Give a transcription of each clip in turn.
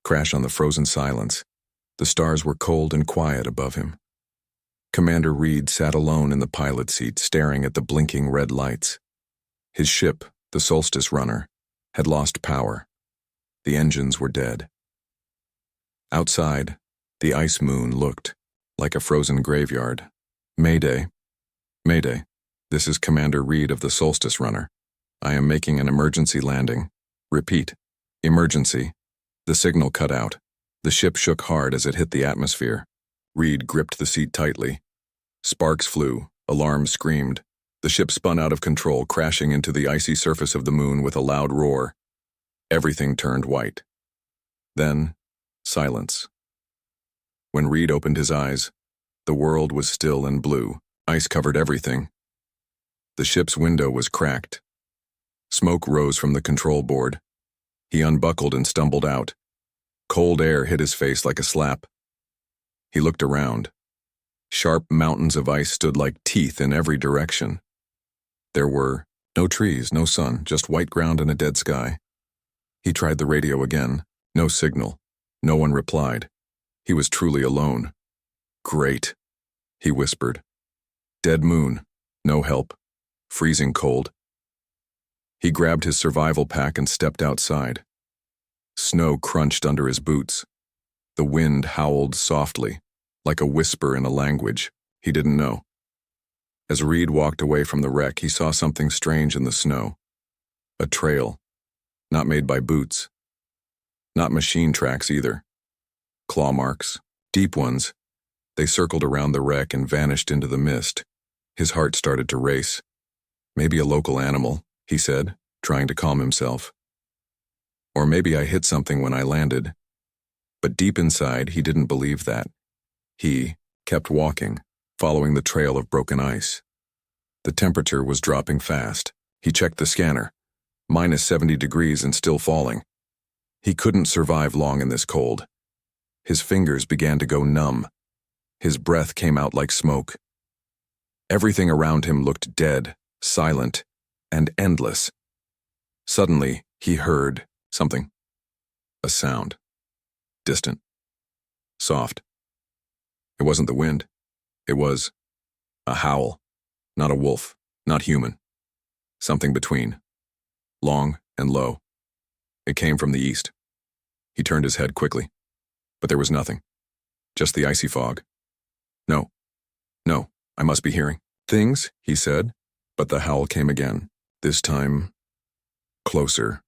crash on the frozen silence. The stars were cold and quiet above him. Commander Reed sat alone in the pilot seat, staring at the blinking red lights. His ship, the Solstice Runner, had lost power. The engines were dead. Outside, the ice moon looked like a frozen graveyard. Mayday. Mayday. This is Commander Reed of the Solstice Runner. I am making an emergency landing. Repeat. Emergency. The signal cut out. The ship shook hard as it hit the atmosphere. Reed gripped the seat tightly. Sparks flew. Alarms screamed. The ship spun out of control, crashing into the icy surface of the moon with a loud roar. Everything turned white. Then, silence. When Reed opened his eyes, the world was still and blue. Ice covered everything. The ship's window was cracked. Smoke rose from the control board. He unbuckled and stumbled out. Cold air hit his face like a slap. He looked around. Sharp mountains of ice stood like teeth in every direction. There were no trees, no sun, just white ground and a dead sky. He tried the radio again. No signal. No one replied. He was truly alone. Great, he whispered. Dead moon. No help. Freezing cold. He grabbed his survival pack and stepped outside. Snow crunched under his boots. The wind howled softly, like a whisper in a language he didn't know. As Reed walked away from the wreck, he saw something strange in the snow. A trail, not made by boots. Not machine tracks either. Claw marks, deep ones. They circled around the wreck and vanished into the mist. His heart started to race. Maybe a local animal, he said, trying to calm himself. Or maybe I hit something when I landed. But deep inside, he didn't believe that. He kept walking, following the trail of broken ice. The temperature was dropping fast. He checked the scanner. Minus 70 degrees and still falling. He couldn't survive long in this cold. His fingers began to go numb. His breath came out like smoke. Everything around him looked dead, silent, and endless. Suddenly, he heard something. A sound. Distant. Soft. It wasn't the wind. It was a howl. Not a wolf. Not human. Something between. Long and low. It came from the east. He turned his head quickly. But there was nothing. Just the icy fog. No. No, I must be hearing things, he said. But the howl came again. This time, closer.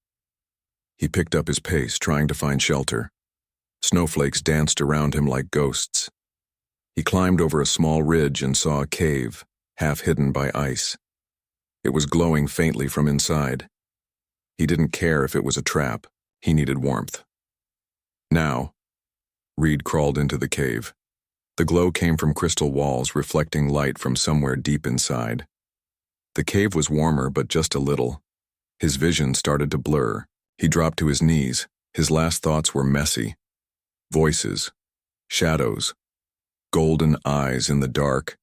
He picked up his pace, trying to find shelter. Snowflakes danced around him like ghosts. He climbed over a small ridge and saw a cave, half hidden by ice. It was glowing faintly from inside. He didn't care if it was a trap. He needed warmth. Now, Reed crawled into the cave. The glow came from crystal walls, reflecting light from somewhere deep inside. The cave was warmer, but just a little. His vision started to blur. He dropped to his knees. His last thoughts were messy. Voices. Shadows. Golden eyes in the dark.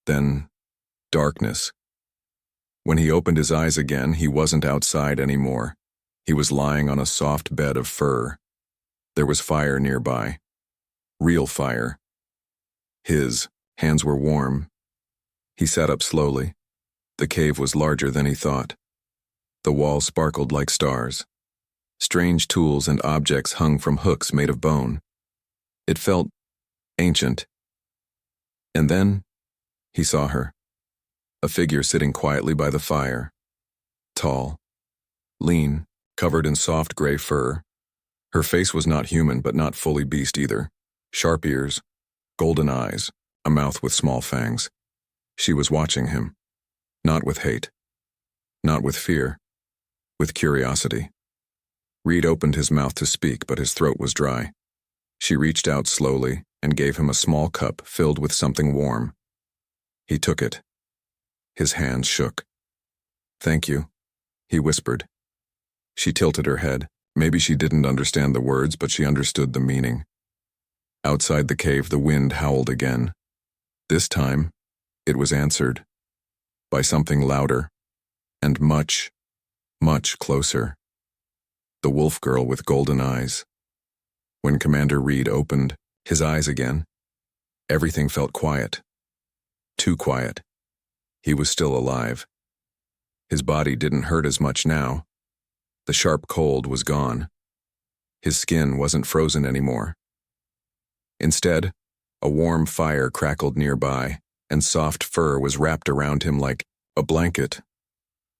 Then, darkness. When he opened his eyes again, he wasn't outside anymore. He was lying on a soft bed of fur. There was fire nearby. Real fire. His hands were warm. He sat up slowly. The cave was larger than he thought. The walls sparkled like stars. Strange tools and objects hung from hooks made of bone. It felt ancient. And then he saw her. A figure sitting quietly by the fire. Tall, lean, covered in soft gray fur. Her face was not human, but not fully beast either. Sharp ears, golden eyes, a mouth with small fangs. She was watching him. Not with hate. Not with fear. With curiosity. Reed opened his mouth to speak, but his throat was dry. She reached out slowly and gave him a small cup filled with something warm. He took it. His hands shook. "Thank you," he whispered. She tilted her head. Maybe she didn't understand the words, but she understood the meaning. Outside the cave, the wind howled again. This time, it was answered by something louder and much, much closer. The wolf girl with golden eyes. When Commander Reed opened his eyes again, everything felt quiet. Too quiet. He was still alive. His body didn't hurt as much now. The sharp cold was gone. His skin wasn't frozen anymore. Instead, a warm fire crackled nearby, and soft fur was wrapped around him like a blanket.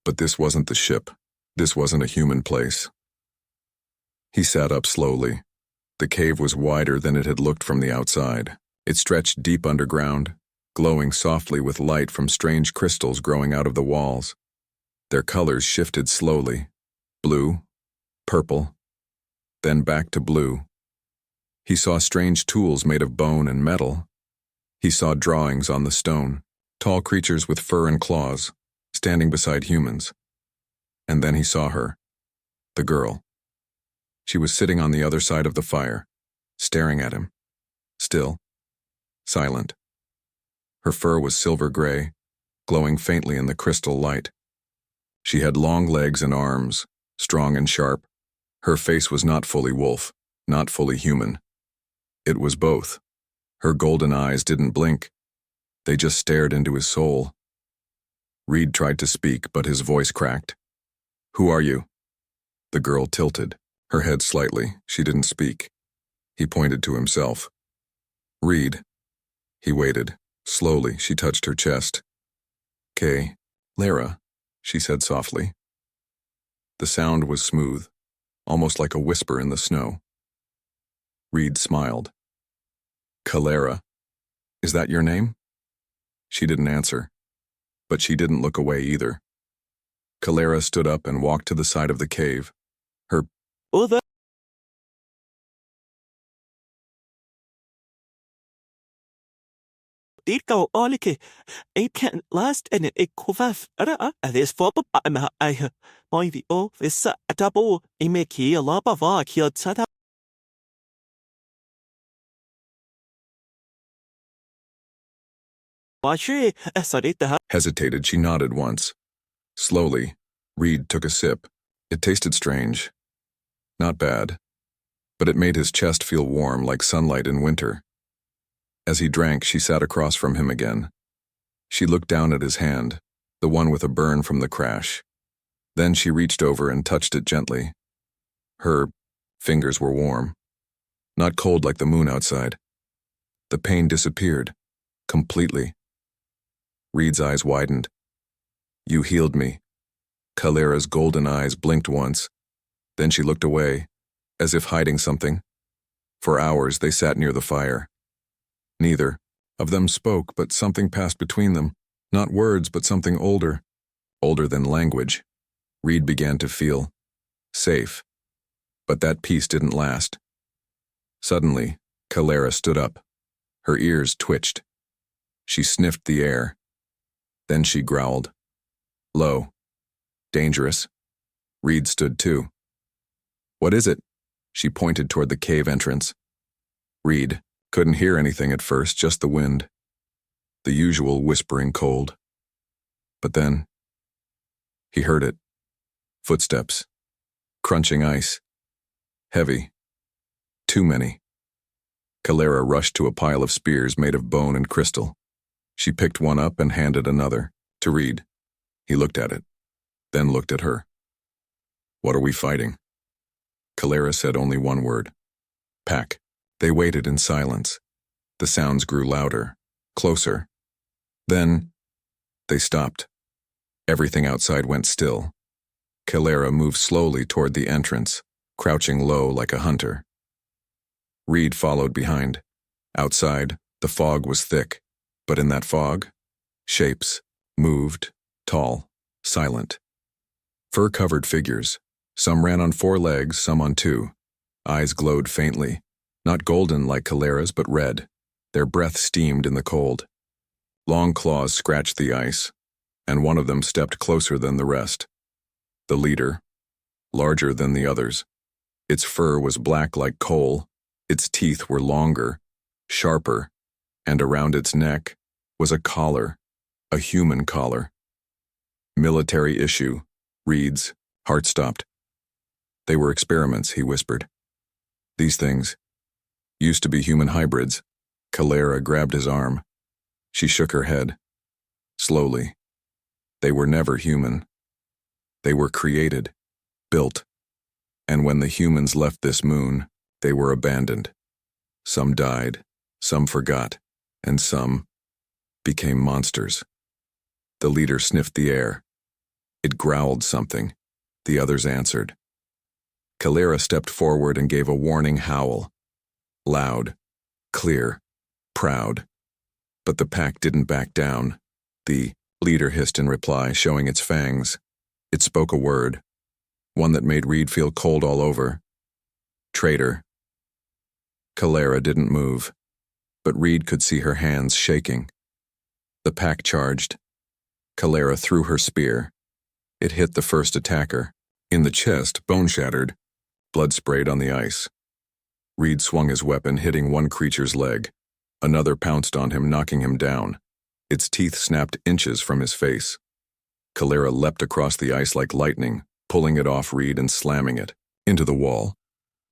But this wasn't the ship. This wasn't a human place. He sat up slowly. The cave was wider than it had looked from the outside. It stretched deep underground, glowing softly with light from strange crystals growing out of the walls. Their colors shifted slowly. Blue, purple, then back to blue. He saw strange tools made of bone and metal. He saw drawings on the stone, tall creatures with fur and claws, standing beside humans. And then he saw her, the girl. She was sitting on the other side of the fire, staring at him, still, silent. Her fur was silver gray, glowing faintly in the crystal light. She had long legs and arms, strong and sharp. Her face was not fully wolf, not fully human. It was both. Her golden eyes didn't blink. They just stared into his soul. Reed tried to speak, but his voice cracked. "Who are you?" The girl tilted, her head slightly. She didn't speak. He pointed to himself. "Reed." He waited. Slowly, she touched her chest. "Kay, Lara," she said softly. The sound was smooth, almost like a whisper in the snow. Reed smiled. "Kalara, is that your name?" She didn't answer, but she didn't look away either. Kalara stood up and walked to the side of the cave. Her Go olike, it can last and it kuvaf ara this for my I my the oh this a double a make a lot of our killed sata. Washi, sorry, hesitated. She nodded once. Slowly, Reed took a sip. It tasted strange. Not bad, but it made his chest feel warm like sunlight in winter. As he drank, she sat across from him again. She looked down at his hand, the one with a burn from the crash. Then she reached over and touched it gently. Her fingers were warm, not cold like the moon outside. The pain disappeared, completely. Reed's eyes widened. "You healed me." Kalara's golden eyes blinked once. Then she looked away, as if hiding something. For hours they sat near the fire. Neither of them spoke, but something passed between them. Not words, but something older. Older than language. Reed began to feel safe. But that peace didn't last. Suddenly, Kalara stood up. Her ears twitched. She sniffed the air. Then she growled. Low. Dangerous. Reed stood too. "What is it?" She pointed toward the cave entrance. Reed couldn't hear anything at first, just the wind. The usual whispering cold. But then, he heard it. Footsteps. Crunching ice. Heavy. Too many. Kalara rushed to a pile of spears made of bone and crystal. She picked one up and handed another to Reed. He looked at it, then looked at her. "What are we fighting?" Kalara said only one word. "Pack." They waited in silence. The sounds grew louder, closer. Then, they stopped. Everything outside went still. Kalara moved slowly toward the entrance, crouching low like a hunter. Reed followed behind. Outside, the fog was thick, but in that fog, shapes moved, tall, silent. Fur-covered figures. Some ran on 4 legs, some on 2. Eyes glowed faintly. Not golden like Kalara's, but red. Their breath steamed in the cold. Long claws scratched the ice, and one of them stepped closer than the rest. The leader, larger than the others. Its fur was black like coal. Its teeth were longer, sharper, and around its neck was a collar, a human collar. Military issue. Reed's heart stopped. "They were experiments," he whispered. "These things, Used to be human hybrids. Calera grabbed his arm. She shook her head. Slowly. They were never human. They were created, built, and when the humans left this moon, they were abandoned. Some died, some forgot, and some became monsters. The leader sniffed the air. It growled something. The others answered. Calera stepped forward and gave a warning howl. Loud, clear, proud. But the pack didn't back down. The leader hissed in reply, showing its fangs. It spoke a word, one that made Reed feel cold all over. Traitor. Calera didn't move, but Reed could see her hands shaking. The pack charged. Calera threw her spear. It hit the first attacker. In the chest, bone shattered. Blood sprayed on the ice. Reed swung his weapon, hitting one creature's leg. Another pounced on him, knocking him down. Its teeth snapped inches from his face. Calera leapt across the ice like lightning, pulling it off Reed and slamming it into the wall.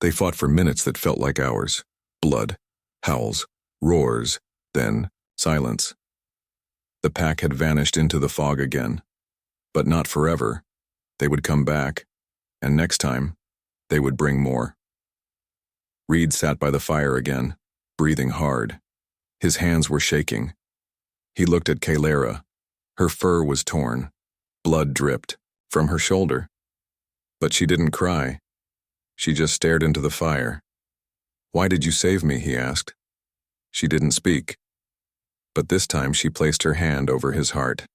They fought for minutes that felt like hours. Blood, howls, roars, then silence. The pack had vanished into the fog again. But not forever. They would come back, and next time, they would bring more. Reed sat by the fire again, breathing hard. His hands were shaking. He looked at Calera. Her fur was torn. Blood dripped from her shoulder. But she didn't cry. She just stared into the fire. "Why did you save me?" he asked. She didn't speak. But this time she placed her hand over his heart,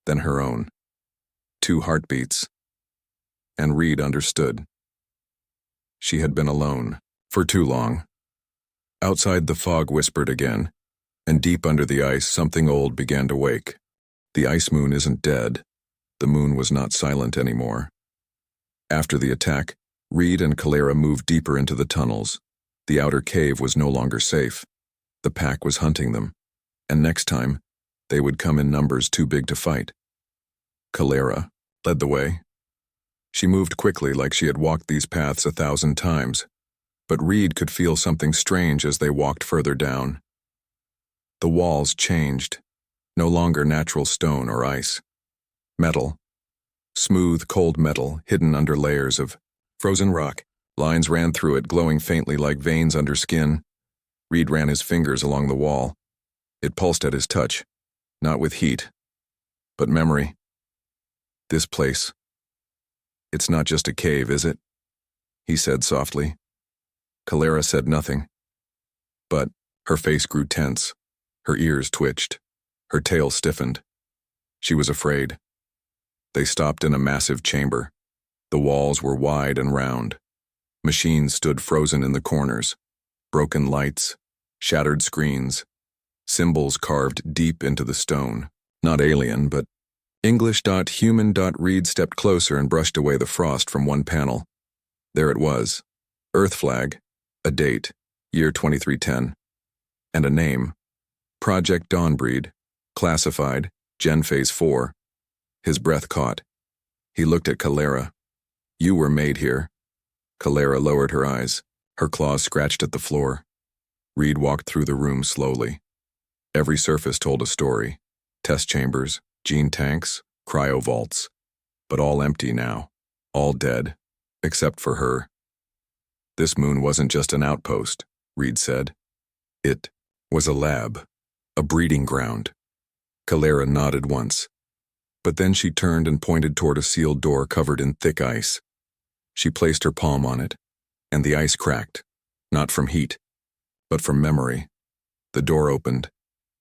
then her own. 2 heartbeats. And Reed understood. She had been alone for too long. Outside, the fog whispered again, and deep under the ice something old began to wake. The ice moon isn't dead. The moon was not silent anymore. After the attack, Reed and Calera moved deeper into the tunnels. The outer cave was no longer safe. The pack was hunting them, and next time, they would come in numbers too big to fight. Calera led the way. She moved quickly like she had walked these paths 1,000 times, but Reed could feel something strange as they walked further down. The walls changed, no longer natural stone or ice. Metal. Smooth, cold metal hidden under layers of frozen rock. Lines ran through it, glowing faintly like veins under skin. Reed ran his fingers along the wall. It pulsed at his touch, not with heat, but memory. This place. It's not just a cave, is it? He said softly. Calera said nothing. But her face grew tense. Her ears twitched. Her tail stiffened. She was afraid. They stopped in a massive chamber. The walls were wide and round. Machines stood frozen in the corners. Broken lights, shattered screens, symbols carved deep into the stone. Not alien, but English.human. Reed stepped closer and brushed away the frost from one panel. There it was. Earth flag, a date, year 2310, and a name. Project Dawnbreed, classified, Gen Phase 4. His breath caught. He looked at Calera. "You were made here." Calera lowered her eyes. Her claws scratched at the floor. Reed walked through the room slowly. Every surface told a story. Test chambers, gene tanks, cryo vaults. But all empty now. All dead. Except for her. This moon wasn't just an outpost, Reed said. It was a lab. A breeding ground. Calera nodded once. But then she turned and pointed toward a sealed door covered in thick ice. She placed her palm on it, and the ice cracked, not from heat, but from memory. The door opened.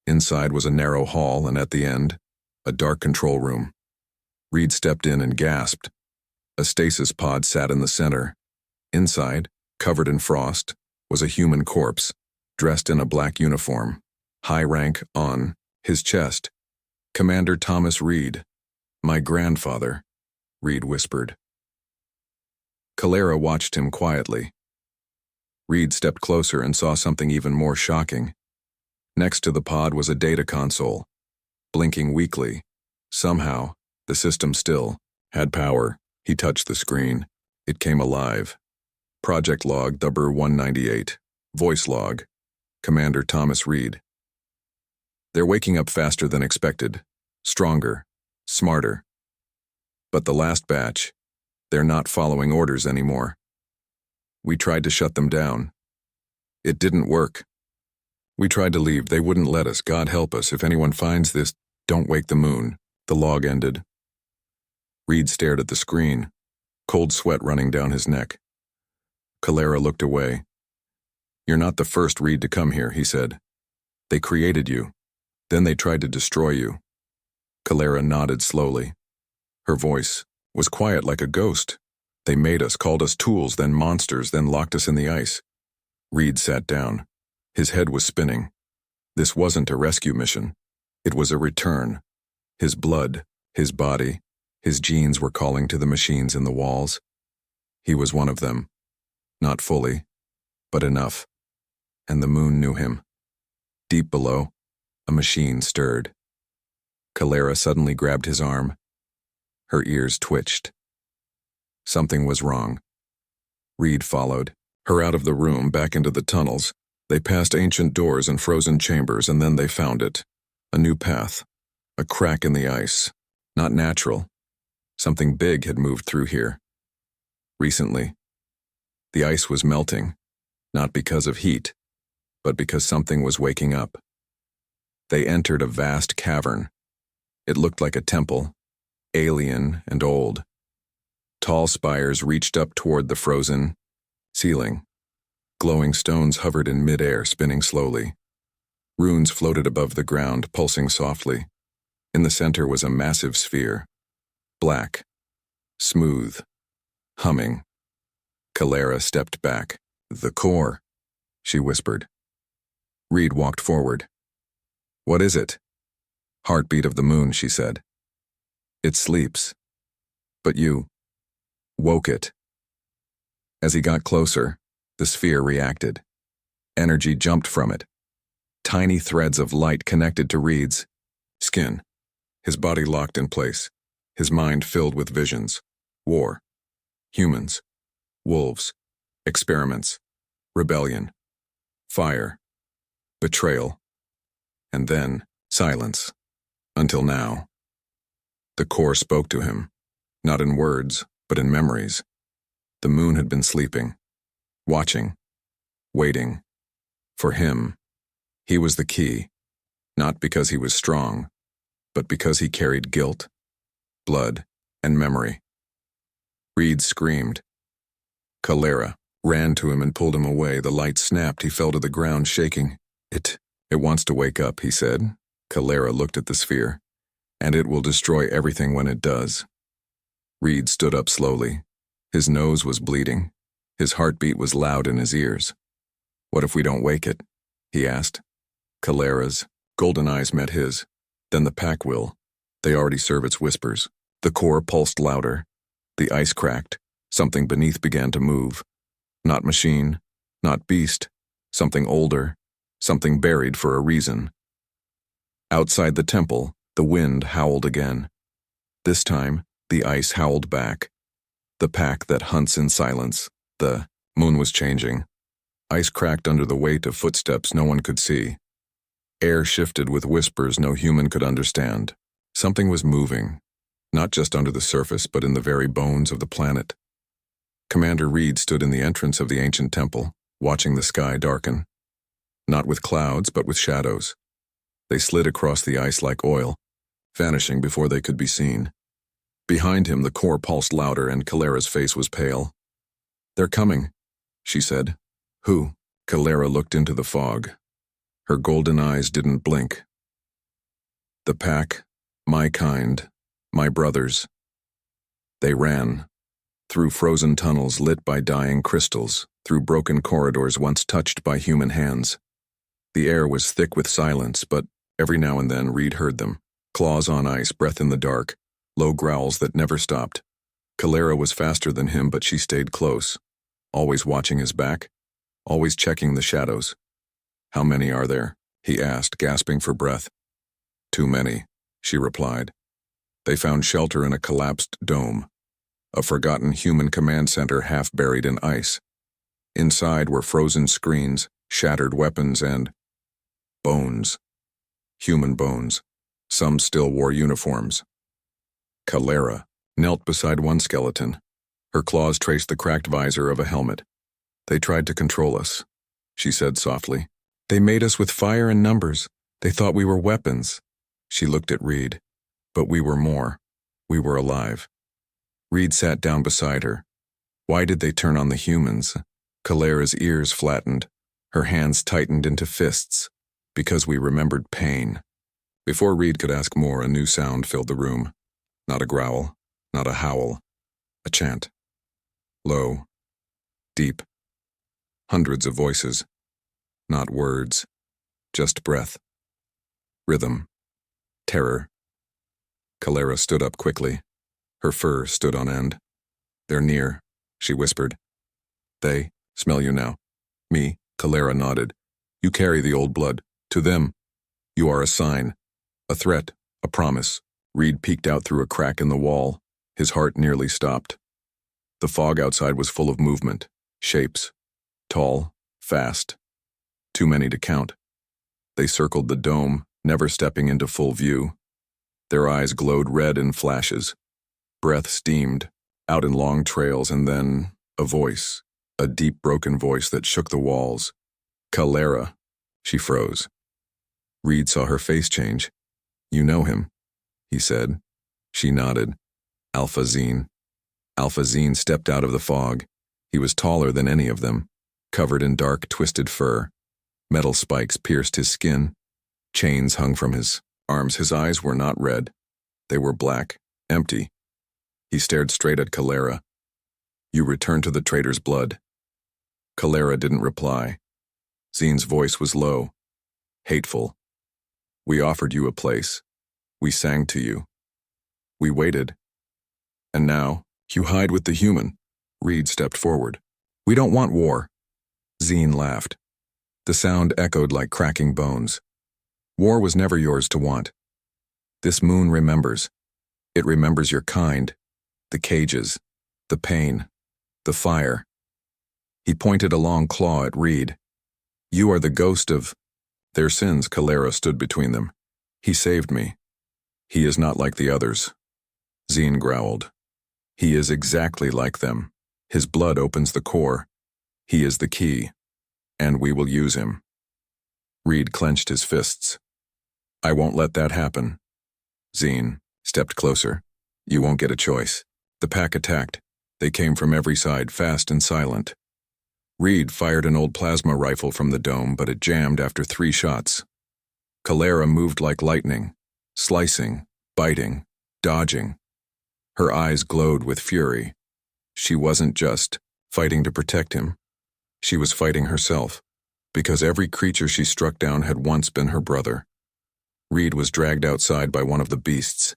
Inside was a narrow hall, and at the end, a dark control room. Reed stepped in and gasped. A stasis pod sat in the center. Inside, covered in frost, was a human corpse, dressed in a black uniform. High rank on his chest. Commander Thomas Reed. "My grandfather," Reed whispered. Calera watched him quietly. Reed stepped closer and saw something even more shocking. Next to the pod was a data console, blinking weakly. Somehow, the system still had power. He touched the screen. It came alive. Project log number 198. Voice log. Commander Thomas Reed. They're waking up faster than expected. Stronger. Smarter. But the last batch, they're not following orders anymore. We tried to shut them down. It didn't work. We tried to leave. They wouldn't let us. God help us. If anyone finds this, don't wake the moon. The log ended. Reed stared at the screen, cold sweat running down his neck. Calera looked away. You're not the first Reed to come here, he said. They created you. Then they tried to destroy you. Calera nodded slowly. Her voice was quiet like a ghost. They made us, called us tools, then monsters, then locked us in the ice. Reed sat down. His head was spinning. This wasn't a rescue mission. It was a return. His blood, his body, his genes were calling to the machines in the walls. He was one of them. Not fully, but enough. And the moon knew him. Deep below, a machine stirred. Calera suddenly grabbed his arm. Her ears twitched. Something was wrong. Reed followed her out of the room, back into the tunnels. They passed ancient doors and frozen chambers, and then they found it. A new path. A crack in the ice. Not natural. Something big had moved through here. Recently. The ice was melting, not because of heat, but because something was waking up. They entered a vast cavern. It looked like a temple, alien and old. Tall spires reached up toward the frozen ceiling. Glowing stones hovered in midair, spinning slowly. Runes floated above the ground, pulsing softly. In the center was a massive sphere. Black. Smooth. Humming. Calera stepped back. The core, she whispered. Reed walked forward. What is it? Heartbeat of the moon, she said. It sleeps. But you woke it. As he got closer, the sphere reacted. Energy jumped from it. Tiny threads of light connected to Reed's skin. His body locked in place, his mind filled with visions. War. Humans. Wolves. Experiments. Rebellion. Fire. Betrayal. And then, silence. Until now. The core spoke to him, not in words, but in memories. The moon had been sleeping, watching, waiting. For him, he was the key, not because he was strong, but because he carried guilt, blood, and memory. Reed screamed. Calera ran to him and pulled him away. The light snapped. He fell to the ground, shaking. It wants to wake up, he said. Calera looked at the sphere. And it will destroy everything when it does. Reed stood up slowly. His nose was bleeding. His heartbeat was loud in his ears. What if we don't wake it? He asked. Calera's golden eyes met his. Then the pack will. They already serve its whispers. The core pulsed louder. The ice cracked. Something beneath began to move. Not machine, not beast. Something older. Something buried for a reason. Outside the temple, the wind howled again. This time, the ice howled back. The pack that hunts in silence. The moon was changing. Ice cracked under the weight of footsteps no one could see. Air shifted with whispers no human could understand. Something was moving, not just under the surface, but in the very bones of the planet. Commander Reed stood in the entrance of the ancient temple, watching the sky darken. Not with clouds, but with shadows. They slid across the ice like oil, vanishing before they could be seen. Behind him, the core pulsed louder, and Calera's face was pale. They're coming, she said. Who? Calera looked into the fog. Her golden eyes didn't blink. The pack, my kind, my brothers. They ran. Through frozen tunnels lit by dying crystals, through broken corridors once touched by human hands. The air was thick with silence, but every now and then Reed heard them. Claws on ice, breath in the dark, low growls that never stopped. Calera was faster than him, but she stayed close, always watching his back, always checking the shadows. How many are there? He asked, gasping for breath. Too many, she replied. They found shelter in a collapsed dome, a forgotten human command center half buried in ice. Inside were frozen screens, shattered weapons, and bones. Human bones. Some still wore uniforms. Calera knelt beside one skeleton. Her claws traced the cracked visor of a helmet. They tried to control us, she said softly. They made us with fire and numbers. They thought we were weapons. She looked at Reed. But we were more. We were alive. Reed sat down beside her. Why did they turn on the humans? Calera's ears flattened. Her hands tightened into fists. Because we remembered pain. Before Reed could ask more, a new sound filled the room. Not a growl, not a howl. A chant. Low. Deep. Hundreds of voices. Not words. Just breath. Rhythm. Terror. Calera stood up quickly. Her fur stood on end. They're near, she whispered. They smell you now. Me, Calera nodded. You carry the old blood. To them, you are a sign, a threat, a promise. Reed peeked out through a crack in the wall. His heart nearly stopped. The fog outside was full of movement, shapes. Tall, fast. Too many to count. They circled the dome, never stepping into full view. Their eyes glowed red in flashes. Breath steamed, out in long trails, and then a voice, a deep broken voice that shook the walls. Calera. She froze. Reed saw her face change. You know him, he said. She nodded. Alpha Zine. Alpha Zine stepped out of the fog. He was taller than any of them, covered in dark, twisted fur. Metal spikes pierced his skin. Chains hung from his arms. His eyes were not red. They were black, empty. He stared straight at Calera. You returned to the traitor's blood. Calera didn't reply. Zine's voice was low, hateful. We offered you a place. We sang to you. We waited. And now, you hide with the human. Reed stepped forward. We don't want war. Zine laughed. The sound echoed like cracking bones. War was never yours to want. This moon remembers. It remembers your kind, the cages, the pain, the fire. He pointed a long claw at Reed. You are the ghost of their sins. Calera stood between them. He saved me. He is not like the others. Zine growled. He is exactly like them. His blood opens the core. He is the key. And we will use him. Reed clenched his fists. I won't let that happen. Zine stepped closer. You won't get a choice. The pack attacked. They came from every side, fast and silent. Reed fired an old plasma rifle from the dome, but it jammed after 3 shots. Calera moved like lightning, slicing, biting, dodging. Her eyes glowed with fury. She wasn't just fighting to protect him. She was fighting herself, because every creature she struck down had once been her brother. Reed was dragged outside by one of the beasts.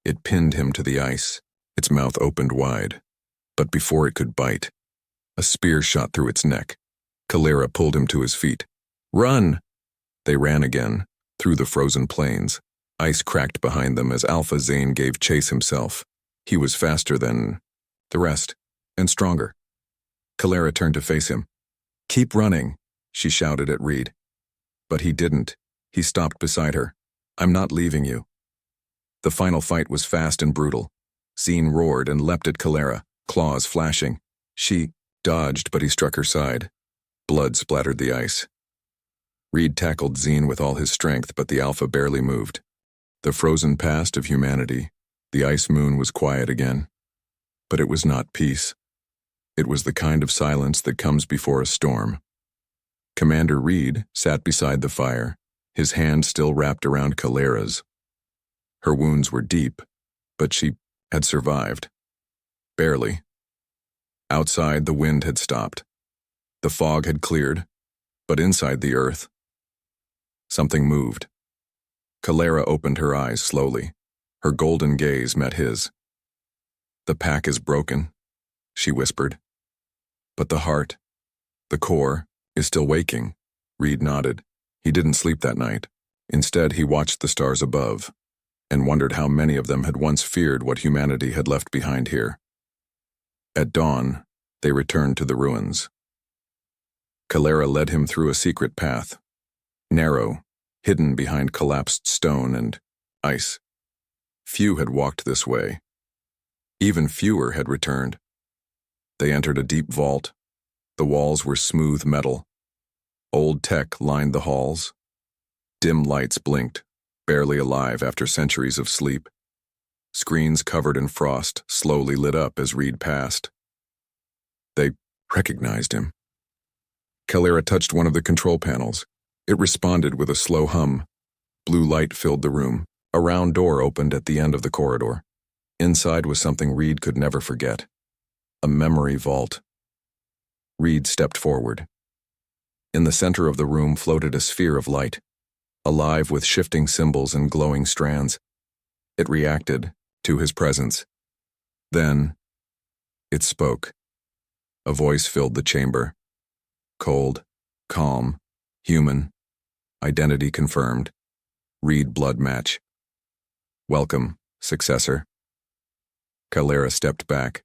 It pinned him to the ice. Its mouth opened wide. But before it could bite, a spear shot through its neck. Calera pulled him to his feet. Run! They ran again, through the frozen plains. Ice cracked behind them as Alpha Zane gave chase himself. He was faster than the rest, and stronger. Calera turned to face him. Keep running, she shouted at Reed. But he didn't. He stopped beside her. I'm not leaving you. The final fight was fast and brutal. Zine roared and leapt at Calera, claws flashing. She dodged, but he struck her side. Blood splattered the ice. Reed tackled Zine with all his strength, but the Alpha barely moved. The frozen past of humanity, the ice moon was quiet again. But it was not peace. It was the kind of silence that comes before a storm. Commander Reed sat beside the fire, his hand still wrapped around Calera's. Her wounds were deep, but she had survived. Barely. Outside, the wind had stopped. The fog had cleared, but inside the earth, something moved. Calera opened her eyes slowly. Her golden gaze met his. The pack is broken, she whispered. But the heart, the core, is still waking. Reed nodded. He didn't sleep that night. Instead, he watched the stars above and wondered how many of them had once feared what humanity had left behind here. At dawn, they returned to the ruins. Calera led him through a secret path, narrow, hidden behind collapsed stone and ice. Few had walked this way. Even fewer had returned. They entered a deep vault. The walls were smooth metal. Old tech lined the halls. Dim lights blinked, barely alive after centuries of sleep. Screens covered in frost slowly lit up as Reed passed. They recognized him. Calera touched one of the control panels. It responded with a slow hum. Blue light filled the room. A round door opened at the end of the corridor. Inside was something Reed could never forget. A memory vault. Reed stepped forward. In the center of the room floated a sphere of light, alive with shifting symbols and glowing strands. It reacted to his presence. Then, it spoke. A voice filled the chamber. Cold, calm, human. Identity confirmed. Reed blood match. Welcome, successor. Calera stepped back.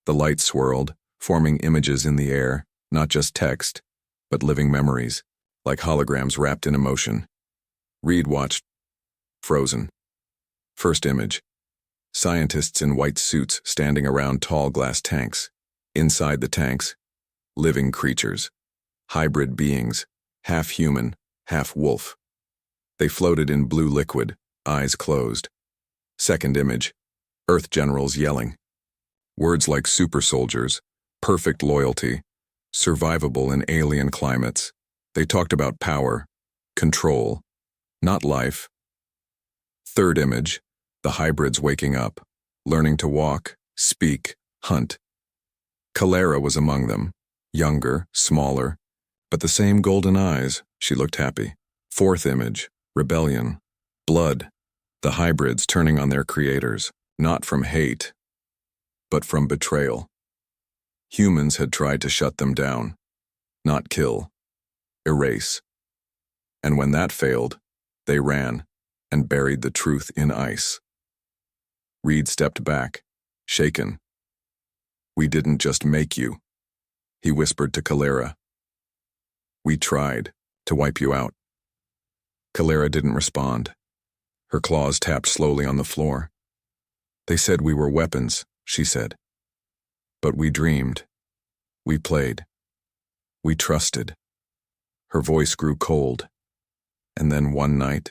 The light swirled, forming images in the air, not just text, but living memories, like holograms wrapped in emotion. Reed watched, frozen. First image. Scientists in white suits standing around tall glass tanks. Inside the tanks, living creatures. Hybrid beings, half human, half wolf. They floated in blue liquid, eyes closed. Second image. Earth generals yelling. Words like super soldiers, perfect loyalty, survivable in alien climates. They talked about power, control, not life. Third image. The hybrids waking up, learning to walk, speak, hunt. Calera was among them, younger, smaller, but the same golden eyes. She looked happy. Fourth image. Rebellion, blood. The hybrids turning on their creators, not from hate, but from betrayal. Humans had tried to shut them down, not kill, erase. And when that failed, they ran and buried the truth in ice. Reed stepped back, shaken. We didn't just make you, he whispered to Calera. We tried to wipe you out. Calera didn't respond. Her claws tapped slowly on the floor. They said we were weapons, she said. But we dreamed. We played. We trusted. Her voice grew cold. And then one night,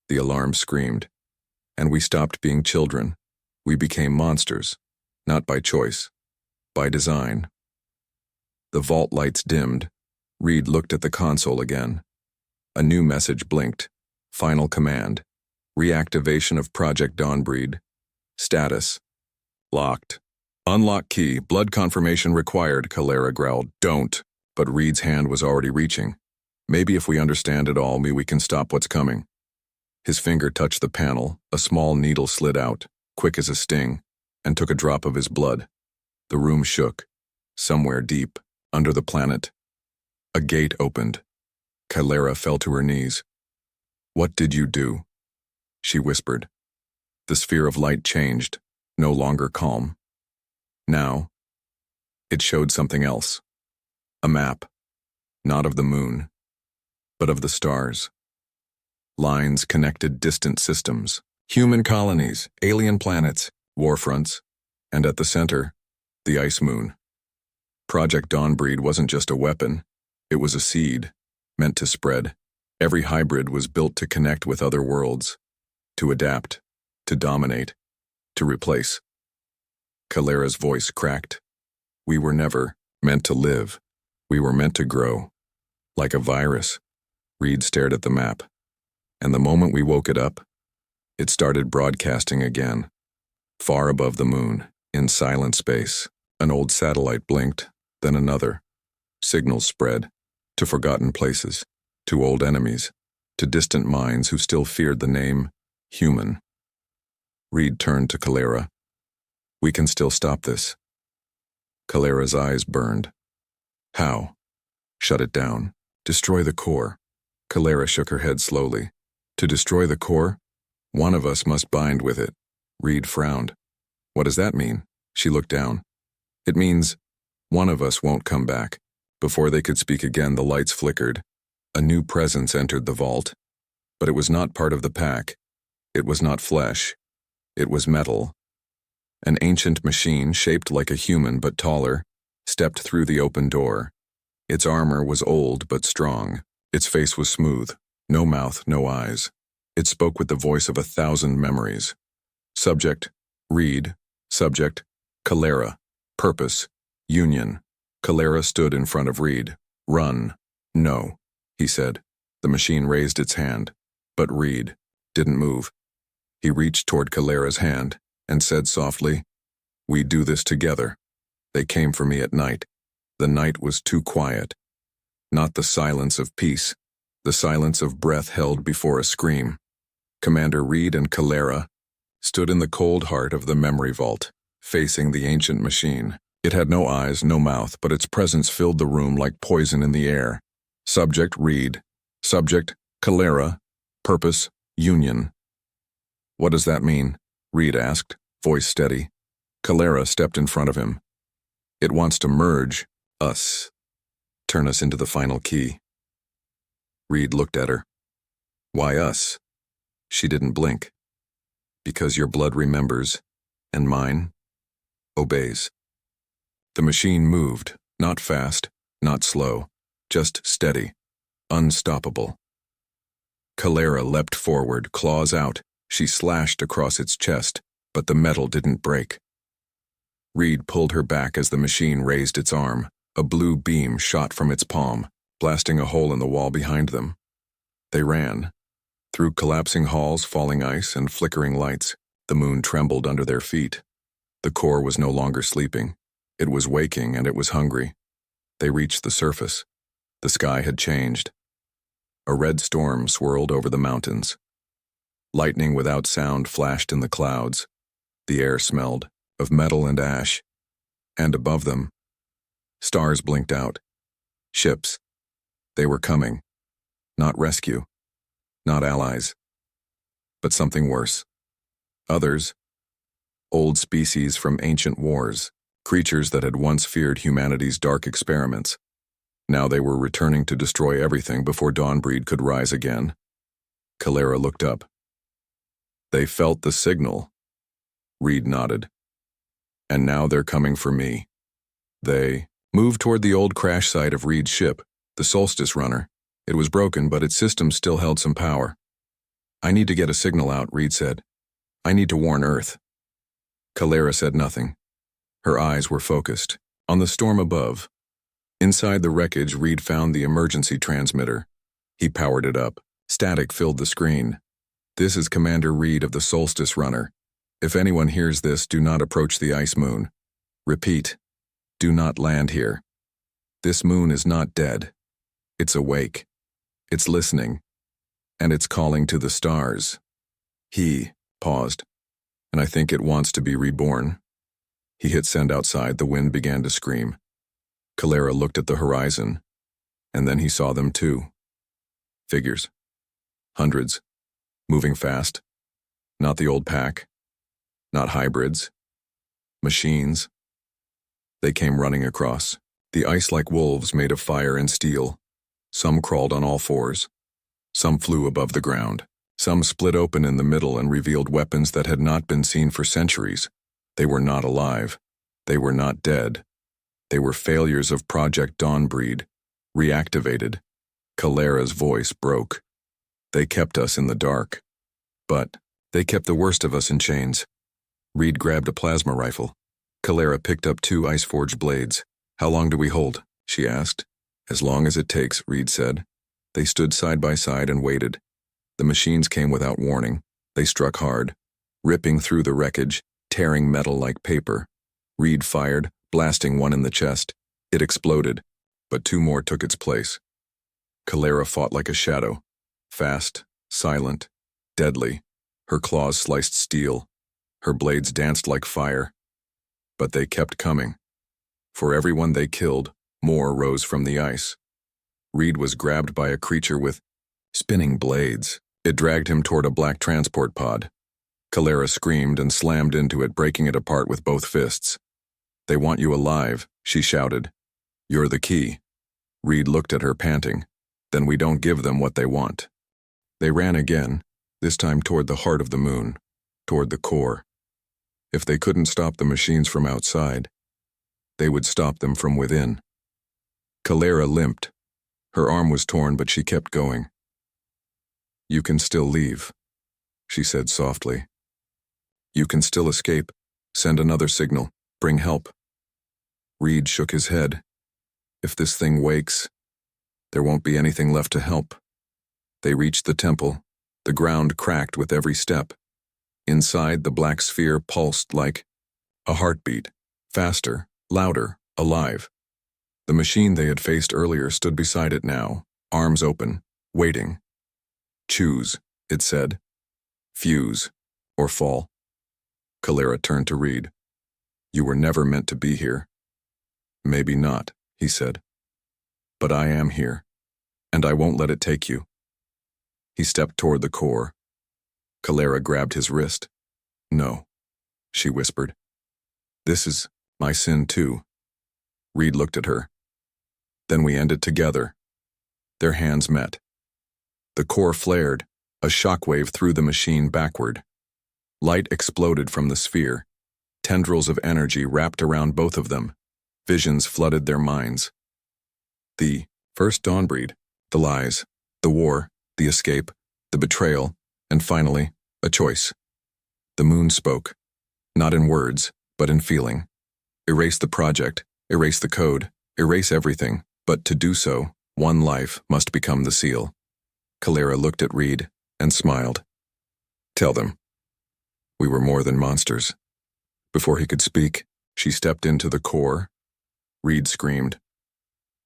the alarm screamed. And we stopped being children. We became monsters, not by choice, by design. The vault lights dimmed. Reed looked at the console again. A new message blinked. Final command. Reactivation of Project Dawnbreed. Status. Locked. Unlock key. Blood confirmation required, Calera growled. Don't. But Reed's hand was already reaching. Maybe if we understand it all, we can stop what's coming. His finger touched the panel. A small needle slid out, quick as a sting, and took a drop of his blood. The room shook. Somewhere deep, under the planet. A gate opened. Calera fell to her knees. What did you do? She whispered. The sphere of light changed, no longer calm. Now, it showed something else. A map, not of the moon, but of the stars. Lines connected distant systems, human colonies, alien planets, war fronts, and at the center, the ice moon. Project Dawnbreed wasn't just a weapon, it was a seed, meant to spread. Every hybrid was built to connect with other worlds, to adapt, to dominate, to replace. Calera's voice cracked. We were never meant to live. We were meant to grow. Like a virus. Reed stared at the map. And the moment we woke it up, it started broadcasting again. Far above the moon, in silent space, an old satellite blinked, then another. Signals spread, to forgotten places, to old enemies, to distant minds who still feared the name human. Reed turned to Calera. We can still stop this. Calera's eyes burned. How? Shut it down. Destroy the core. Calera shook her head slowly. To destroy the core, one of us must bind with it. Reed frowned. What does that mean? She looked down. It means one of us won't come back. Before they could speak again, the lights flickered. A new presence entered the vault. But it was not part of the pack. It was not flesh. It was metal. An ancient machine, shaped like a human but taller, stepped through the open door. Its armor was old but strong. Its face was smooth. No mouth, no eyes. It spoke with the voice of 1,000 memories. Subject, Reed. Subject, Calera. Purpose, Union. Calera stood in front of Reed. Run. No, he said. The machine raised its hand, but Reed didn't move. He reached toward Calera's hand and said softly, "We do this together. They came for me at night. The night was too quiet. Not the silence of peace, the silence of breath held before a scream." Commander Reed and Calera stood in the cold heart of the memory vault, facing the ancient machine. It had no eyes, no mouth, but its presence filled the room like poison in the air. Subject, Reed. Subject, Calera. Purpose, Union. "What does that mean?" Reed asked, voice steady. Calera stepped in front of him. "It wants to merge us. Turn us into the final key." Reed looked at her. "Why us?" She didn't blink. "Because your blood remembers, and mine obeys." The machine moved, not fast, not slow, just steady, unstoppable. Calera leapt forward, claws out. She slashed across its chest, but the metal didn't break. Reed pulled her back as the machine raised its arm. A blue beam shot from its palm, blasting a hole in the wall behind them. They ran. Through collapsing halls, falling ice, and flickering lights, the moon trembled under their feet. The core was no longer sleeping. It was waking, and it was hungry. They reached the surface. The sky had changed. A red storm swirled over the mountains. Lightning without sound flashed in the clouds. The air smelled of metal and ash. And above them, stars blinked out. Ships. They were coming. Not rescue. Not allies. But something worse. Others. Old species from ancient wars. Creatures that had once feared humanity's dark experiments. Now they were returning to destroy everything before Dawnbreed could rise again. Calera looked up. "They felt the signal." Reed nodded. "And now they're coming for me." They moved toward the old crash site of Reed's ship, the Solstice Runner. It was broken, but its systems still held some power. "I need to get a signal out," Reed said. "I need to warn Earth." Calera said nothing. Her eyes were focused on the storm above. Inside the wreckage, Reed found the emergency transmitter. He powered it up. Static filled the screen. "This is Commander Reed of the Solstice Runner. If anyone hears this, do not approach the ice moon. Repeat, do not land here. This moon is not dead. It's awake. It's listening. And it's calling to the stars." He paused, "And I think it wants to be reborn." He hit send outside. The wind began to scream. Calera looked at the horizon, and then he saw them too. Figures. Hundreds. Moving fast. Not the old pack. Not hybrids. Machines. They came running across. The ice like wolves made of fire and steel. Some crawled on all fours. Some flew above the ground. Some split open in the middle and revealed weapons that had not been seen for centuries. They were not alive. They were not dead. They were failures of Project Dawnbreed, reactivated. Calera's voice broke. "They kept us in the dark. But they kept the worst of us in chains." Reed grabbed a plasma rifle. Calera picked up 2 ice-forged blades. "How long do we hold?" she asked. "As long as it takes," Reed said. They stood side by side and waited. The machines came without warning. They struck hard, ripping through the wreckage, tearing metal like paper. Reed fired, blasting one in the chest. It exploded, but 2 more took its place. Calera fought like a shadow, fast, silent, deadly. Her claws sliced steel. Her blades danced like fire. But they kept coming. For everyone they killed, more rose from the ice. Reed was grabbed by a creature with spinning blades. It dragged him toward a black transport pod. Calera screamed and slammed into it, breaking it apart with both fists. "They want you alive," she shouted. "You're the key." Reed looked at her, panting. Then we don't give them what they want. They ran again, this time toward the heart of the moon, toward the core. If they couldn't stop the machines from outside, they would stop them from within. Calera limped. Her arm was torn, but she kept going. You can still leave, she said softly. You can still escape. Send another signal. Bring help. Reed shook his head. If this thing wakes, there won't be anything left to help. They reached the temple. The ground cracked with every step. Inside, the black sphere pulsed like a heartbeat, faster, louder, alive. The machine they had faced earlier stood beside it now, arms open, waiting. Choose, it said. Fuse, or fall. Calera turned to Reed. You were never meant to be here. Maybe not, he said. But I am here, and I won't let it take you. He stepped toward the core. Calera grabbed his wrist. No, she whispered. This is my sin too. Reed looked at her. Then we ended together. Their hands met. The core flared, a shockwave threw the machine backward. Light exploded from the sphere. Tendrils of energy wrapped around both of them. Visions flooded their minds. The first Dawnbreed, the lies, the war, the escape, the betrayal, and finally, a choice. The moon spoke, not in words, but in feeling. Erase the project, erase the code, erase everything, but to do so, one life must become the seal. Calera looked at Reed and smiled. Tell them. We were more than monsters. Before he could speak, she stepped into the core. Reed screamed.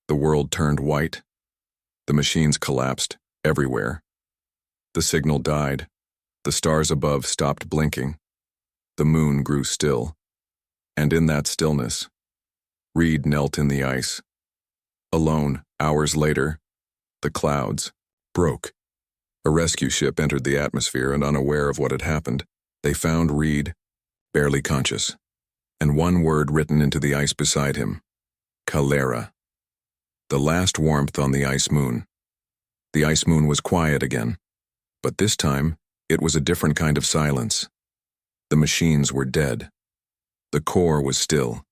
The world turned white. The machines collapsed, everywhere. The signal died. The stars above stopped blinking. The moon grew still. And in that stillness, Reed knelt in the ice. Alone, hours later, the clouds broke. A rescue ship entered the atmosphere, and unaware of what had happened, they found Reed, barely conscious, and one word written into the ice beside him. Calera. The last warmth on the ice moon. The ice moon was quiet again, but this time it was a different kind of silence. The machines were dead. The core was still,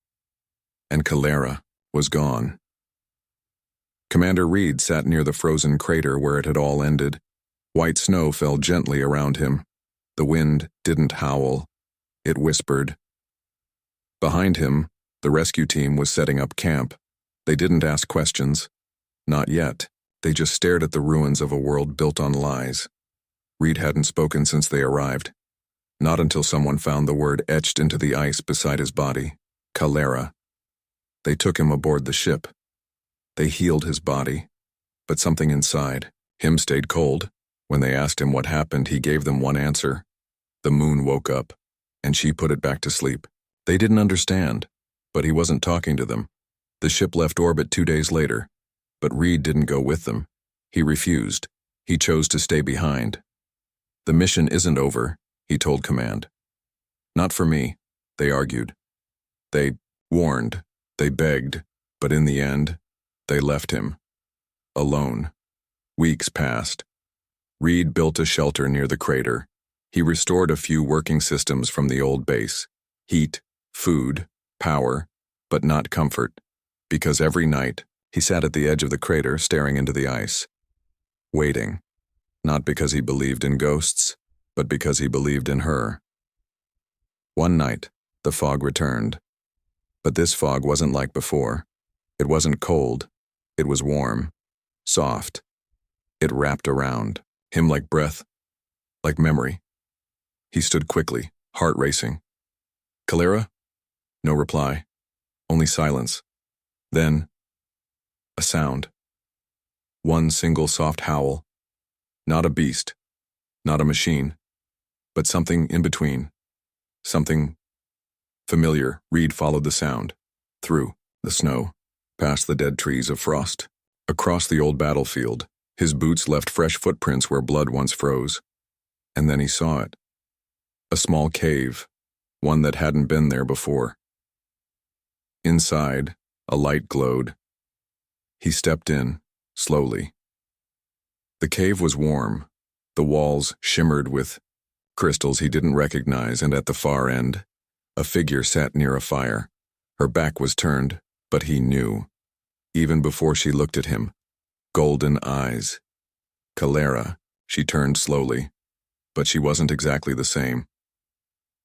and Calera was gone. Commander Reed sat near the frozen crater where it had all ended. White snow fell gently around him. The wind didn't howl. It whispered. Behind him, the rescue team was setting up camp. They didn't ask questions. Not yet. They just stared at the ruins of a world built on lies. Reed hadn't spoken since they arrived. Not until someone found the word etched into the ice beside his body. Calera. They took him aboard the ship. They healed his body, but something inside him stayed cold. When they asked him what happened, he gave them one answer. The moon woke up, and she put it back to sleep. They didn't understand, but he wasn't talking to them. The ship left orbit 2 days later, but Reed didn't go with them. He refused. He chose to stay behind. The mission isn't over, he told command. Not for me, they argued. They warned, they begged, but in the end, they left him. Alone. Weeks passed. Reed built a shelter near the crater. He restored a few working systems from the old base. Heat, food, power, but not comfort. Because every night, he sat at the edge of the crater staring into the ice. Waiting. Not because he believed in ghosts, but because he believed in her. One night, the fog returned. But this fog wasn't like before. It wasn't cold. It was warm. Soft. It wrapped around him like breath, like memory. He stood quickly, heart racing. Calera? No reply. Only silence. Then, a sound. One single soft howl. Not a beast, not a machine, but something in between. Something familiar. Reed followed the sound. Through the snow, past the dead trees of frost. Across the old battlefield, his boots left fresh footprints where blood once froze. And then he saw it. A small cave, one that hadn't been there before. Inside, a light glowed. He stepped in, slowly. The cave was warm. The walls shimmered with crystals he didn't recognize, and at the far end, a figure sat near a fire. Her back was turned, but he knew, even before she looked at him. Golden eyes. Calera. She turned slowly, but she wasn't exactly the same.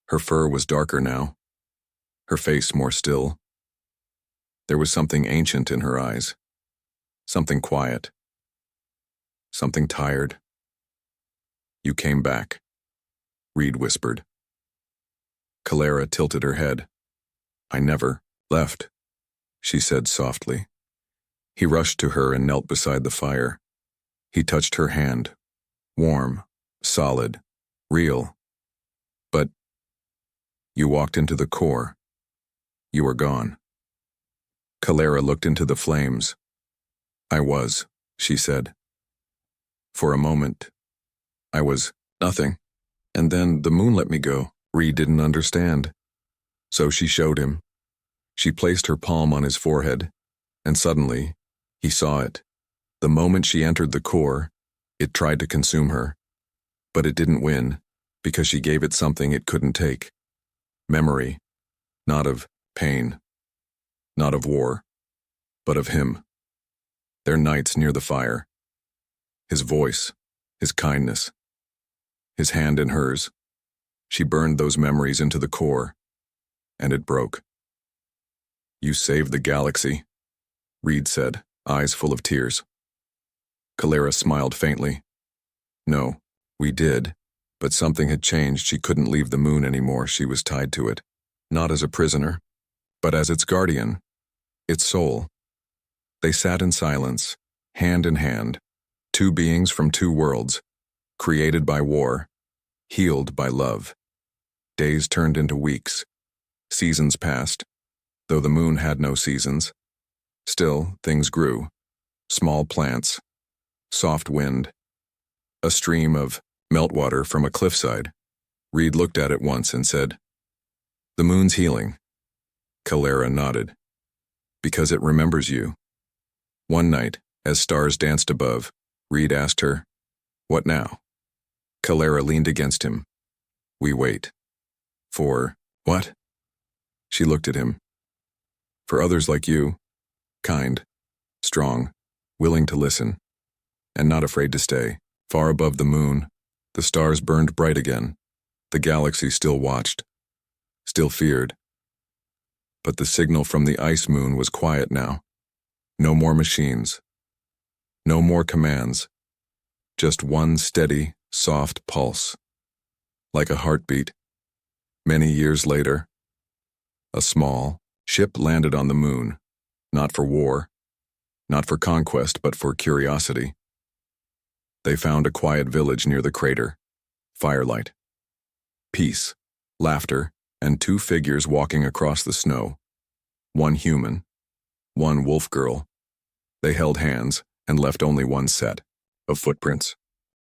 Her fur was darker now, her face more still. There was something ancient in her eyes, something quiet, something tired. You came back, Reed whispered. Calera tilted her head. I never left, she said softly. He rushed to her and knelt beside the fire. He touched her hand, warm, solid, real. But you walked into the core. You were gone. Calera looked into the flames. I was, she said. For a moment, I was nothing. And then the moon let me go. Reed didn't understand. So she showed him. She placed her palm on his forehead, and suddenly, he saw it. The moment she entered the core, it tried to consume her. But it didn't win, because she gave it something it couldn't take. Memory, not of pain, not of war, but of him. Their nights near the fire. His voice, his kindness, his hand in hers. She burned those memories into the core, and it broke. You saved the galaxy, Reed said, eyes full of tears. Calera smiled faintly. No, we did, but something had changed. She couldn't leave the moon anymore. She was tied to it, not as a prisoner, but as its guardian, its soul. They sat in silence, hand in hand, two beings from two worlds, created by war, healed by love. Days turned into weeks. Seasons passed, though the moon had no seasons. Still, things grew. Small plants, soft wind, a stream of meltwater from a cliffside. Reed looked at it once and said, The moon's healing. Calera nodded. Because it remembers you. One night, as stars danced above, Reed asked her, What now? Calera leaned against him. We wait. For what? She looked at him. For others like you, kind, strong, willing to listen, and not afraid to stay. Far above the moon, the stars burned bright again. The galaxy still watched, still feared. But the signal from the ice moon was quiet now. No more machines. No more commands. Just one steady, soft pulse. Like a heartbeat. Many years later, a small ship landed on the moon, not for war, not for conquest, but for curiosity. They found a quiet village near the crater. Firelight. Peace, laughter, and two figures walking across the snow. One human, one wolf girl. They held hands and left only one set of footprints.